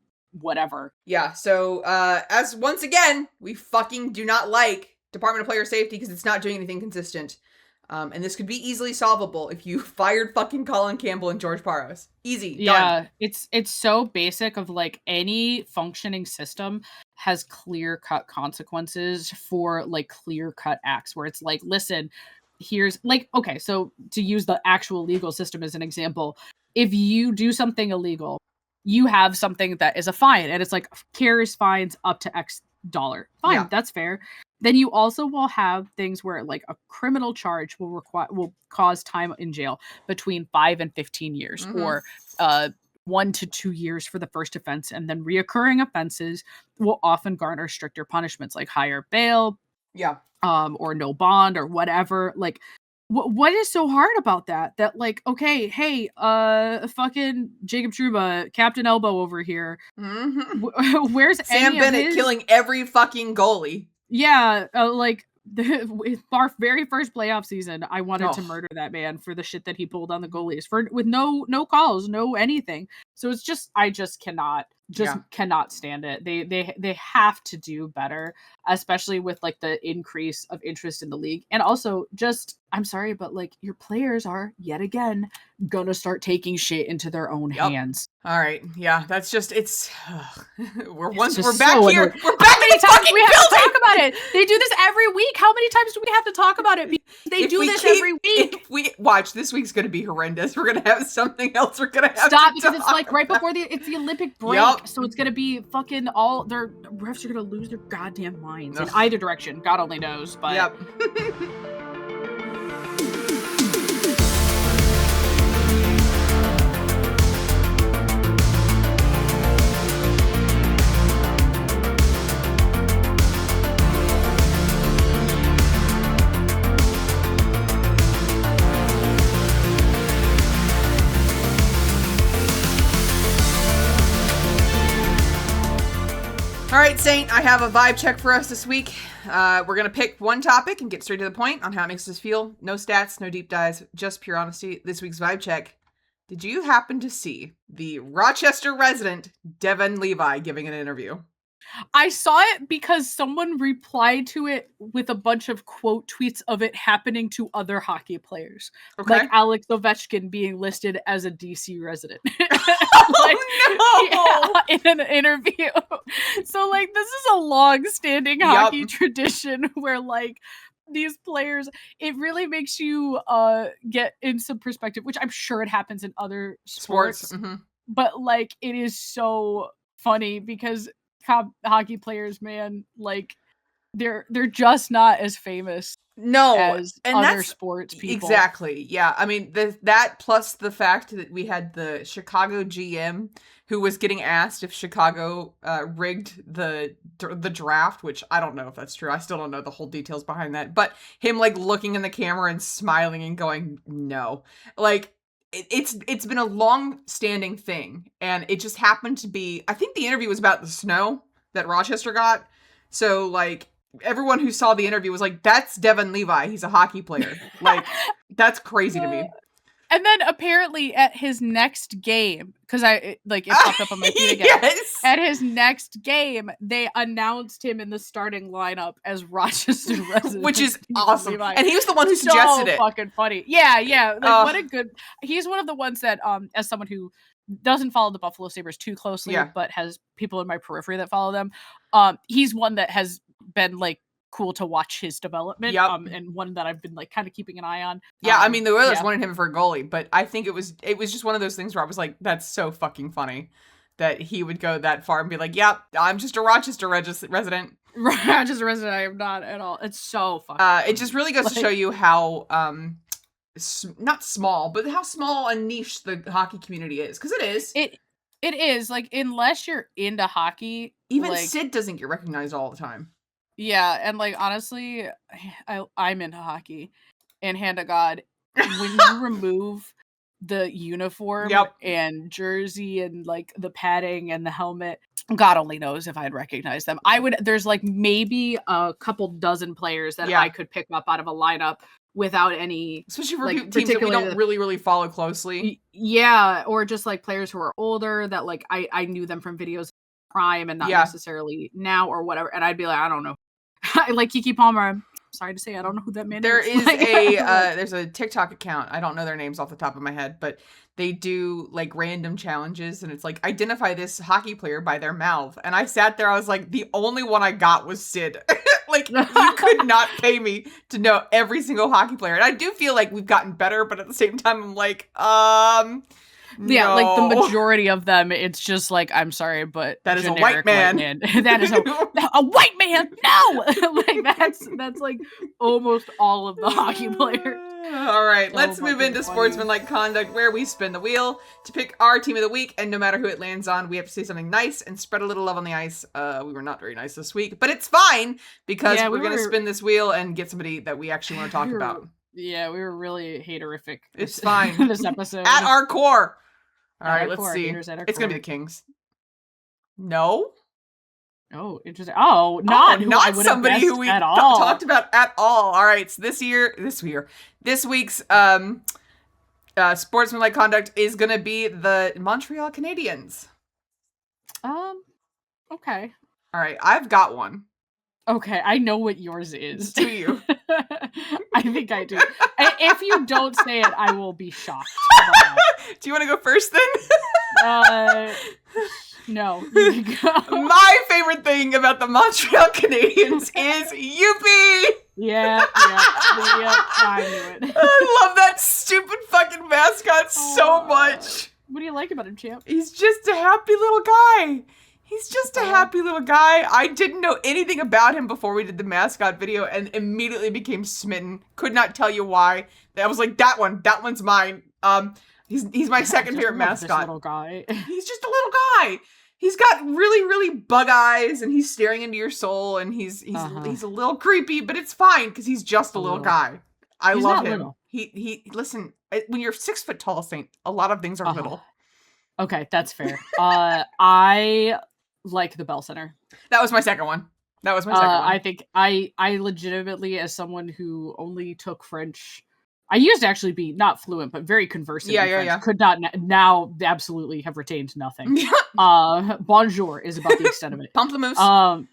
whatever. Yeah, so as once again, we fucking do not like Department of Player Safety because it's not doing anything consistent. And this could be easily solvable if you fired fucking Colin Campbell and George Parros. Easy. Done. Yeah, it's so basic of like any functioning system has clear-cut consequences for like clear-cut acts where it's like, listen, here's like, okay, so to use the actual legal system as an example, if you do something illegal, you have something that is a fine, and it's like carries fines up to X dollar. Fine, that's fair. Then you also will have things where like a criminal charge will cause time in jail between 5 and 15 years, or 1 to 2 years for the first offense, and then reoccurring offenses will often garner stricter punishments like higher bail, or no bond or whatever. Like What is so hard about that? That like, okay, hey, fucking Jacob Trouba, Captain Elbow over here. Where's Sam any Bennett of his... killing every fucking goalie. Yeah, like our very first playoff season, I wanted to murder that man for the shit that he pulled on the goalies with no calls, no anything. So it's just, I just cannot stand it. They have to do better, especially with like the increase of interest in the league. And also just, I'm sorry, but like your players are yet again gonna start taking shit into their own hands. All right. Yeah, that's just, we're back so here. Annoying. We're back. How many times do we have to talk about it? They do this every week. How many times do we have to talk about it? They do this every week. If we watch, this week's going to be horrendous. We're going to have something else we're going to have Stop, to because it's like right about. before it's the Olympic break. So it's going to be fucking all, their refs are going to lose their goddamn minds in either direction. God only knows, but... Yep. All right, Saint, I have a vibe check for us this week. We're going to pick one topic and get straight to the point on how it makes us feel. No stats, no deep dives, just pure honesty. This week's vibe check. Did you happen to see the Rochester resident, Devon Levi, giving an interview? I saw it because someone replied to it with a bunch of quote tweets of it happening to other hockey players. Okay. Like Alex Ovechkin being listed as a DC resident. In an interview. So like this is a long-standing hockey tradition where like these players, it really makes you get in some perspective, which I'm sure it happens in other sports. Mm-hmm. But like it is so funny because hockey players, man, like they're just not as famous as other sports people. Exactly. Yeah. I mean, that plus the fact that we had the Chicago GM who was getting asked if Chicago rigged the draft, which I don't know if that's true. I still don't know the whole details behind that. But him like looking in the camera and smiling and going, no. Like it's been a long-standing thing, and it just happened to be, I think the interview was about the snow that Rochester got. So like everyone who saw the interview was like, that's Devon Levi. He's a hockey player. Like, that's crazy to me. And then apparently at his next game, because it popped up on my feed again. Yes. At his next game, they announced him in the starting lineup as Rochester resident, which is awesome. Levi. And he was the one who suggested it. So fucking funny. Yeah. Like what a good. He's one of the ones that, as someone who doesn't follow the Buffalo Sabres too closely, but has people in my periphery that follow them. He's one that has been like cool to watch his development. And one that I've been like kind of keeping an eye on. Yeah, I mean the Oilers wanted him for a goalie, but I think it was just one of those things where I was like, that's so fucking funny that he would go that far and be like, yep, I'm just a Rochester resident. Rochester resident, I am not at all. It's so fucking it just really goes to show you how not small, but how small and niche the hockey community is, because it is. It is, like, unless you're into hockey, even like, Sid doesn't get recognized all the time. Yeah, and like honestly, I'm into hockey, and hand to God, when you remove the uniform and jersey and like the padding and the helmet, God only knows if I'd recognize them. There's like maybe a couple dozen players that I could pick up out of a lineup without any, especially for like, teams that we don't really follow closely. Yeah, or just like players who are older that like I knew them from videos prime and not necessarily now or whatever, and I'd be like, I don't know. Like Kiki Palmer, I'm sorry to say, I don't know who that man is. There's a TikTok account. I don't know their names off the top of my head, but they do like random challenges, and it's like, identify this hockey player by their mouth. And I sat there, I was like, the only one I got was Sid. Like, you could not pay me to know every single hockey player. And I do feel like we've gotten better, but at the same time, I'm like, yeah, no. like the majority of them, it's just like, I'm sorry, but that is a white man. That is a white man. No, like that's like almost all of the hockey players. All right, let's move into Sportsmanlike Conduct, where we spin the wheel to pick our team of the week, and no matter who it lands on, we have to say something nice and spread a little love on the ice. We were not very nice this week, but it's fine because we're going to spin this wheel and get somebody that we actually want to talk about. Yeah, we were really haterific. It's fine. This episode. At our core. All At right, our let's core, see. haters at our It's going to be core. the Kings. No? Oh, interesting. Oh, not who I would somebody have who we at all. talked about at all. All right, so this week's Sportsmanlike Conduct is going to be the Montreal Canadiens. Okay. All right, I've got one. Okay, I know what yours is. Do you? I think I do. If you don't say it, I will be shocked. Do you want to go first then? No. You can go. My favorite thing about the Montreal Canadiens is Youppi! Yeah, I knew it. I love that stupid fucking mascot so much. What do you like about him, champ? He's just a happy little guy. He's just a happy little guy. I didn't know anything about him before we did the mascot video and immediately became smitten. Could not tell you why. I was like, that one's mine. He's my second favorite mascot. This little guy. He's just a little guy. He's got really, really bug eyes and he's staring into your soul and he's a little creepy, but it's fine because he's just a little guy. I love him. Little. He listen, when you're 6 foot tall, Saint, a lot of things are little. Okay, that's fair. I like the Bell Center. That was my second one. I think I legitimately, as someone who only took French, I used to actually be not fluent, but very conversant in French. Could not now absolutely have retained nothing. Bonjour is about the extent of it. Pamplemousse.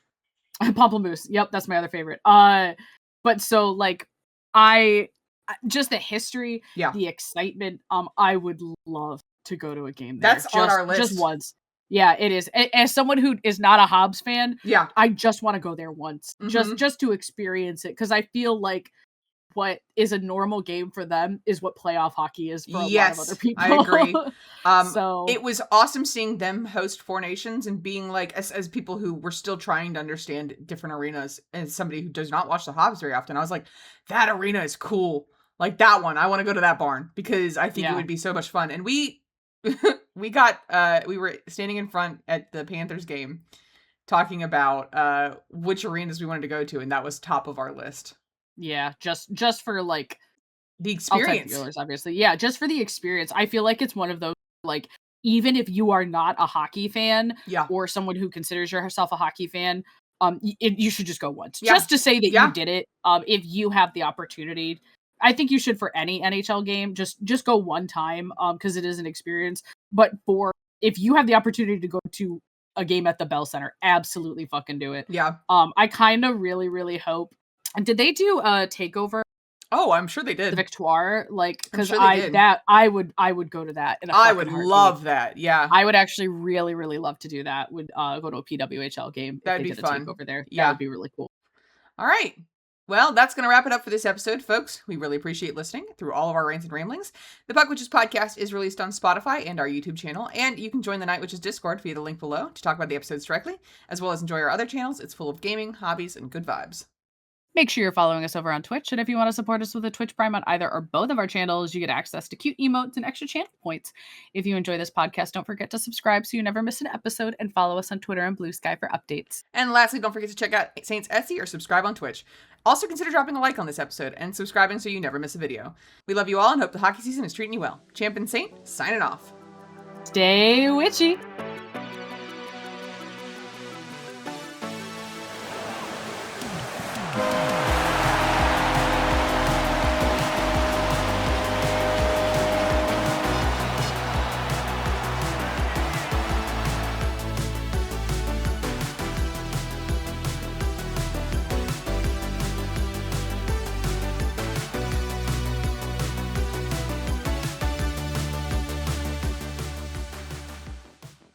Pamplemousse. Yep, that's my other favorite. But so like just the history, the excitement. I would love to go to a game there. That's on our list. Just once. Yeah, it is. As someone who is not a Hobbs fan, I just want to go there once, just to experience it, because I feel like what is a normal game for them is what playoff hockey is for a lot of other people. I agree. So it was awesome seeing them host Four Nations and being like, as people who were still trying to understand different arenas, and somebody who does not watch the Hobbs very often, I was like, that arena is cool. Like that one, I want to go to that barn because I think it would be so much fun. And we were standing in front at the Panthers game talking about which arenas we wanted to go to, and that was top of our list. Yeah, just for like the experience. Steelers, obviously. Yeah, just for the experience. I feel like it's one of those, like, even if you are not a hockey fan or someone who considers yourself a hockey fan, you should just go once. Just to say that you did it. If you have the opportunity. I think you should for any NHL game. Just go one time, because it is an experience. But if you have the opportunity to go to a game at the Bell Center, absolutely fucking do it. Yeah. I kind of really, really hope. Did they do a takeover? Oh, I'm sure they did. The Victoire, like, because sure I would go to that. I would love that. Yeah, I would actually really, really love to do that. Would go to a PWHL game. That'd be fun. Over there. Yeah, that would be really cool. All right. Well, that's going to wrap it up for this episode, folks. We really appreciate listening through all of our rants and ramblings. The Puck Witches podcast is released on Spotify and our YouTube channel, and you can join the Night Witches Discord via the link below to talk about the episodes directly, as well as enjoy our other channels. It's full of gaming, hobbies, and good vibes. Make sure you're following us over on Twitch, and if you want to support us with a Twitch Prime on either or both of our channels, you get access to cute emotes and extra channel points. If you enjoy this podcast, don't forget to subscribe so you never miss an episode, and follow us on Twitter and Blue Sky for updates. And lastly, don't forget to check out Saint's Etsy or subscribe on Twitch. Also consider dropping a like on this episode and subscribing so you never miss a video. We love you all and hope the hockey season is treating you well. Champ and Saint, signing off. Stay witchy!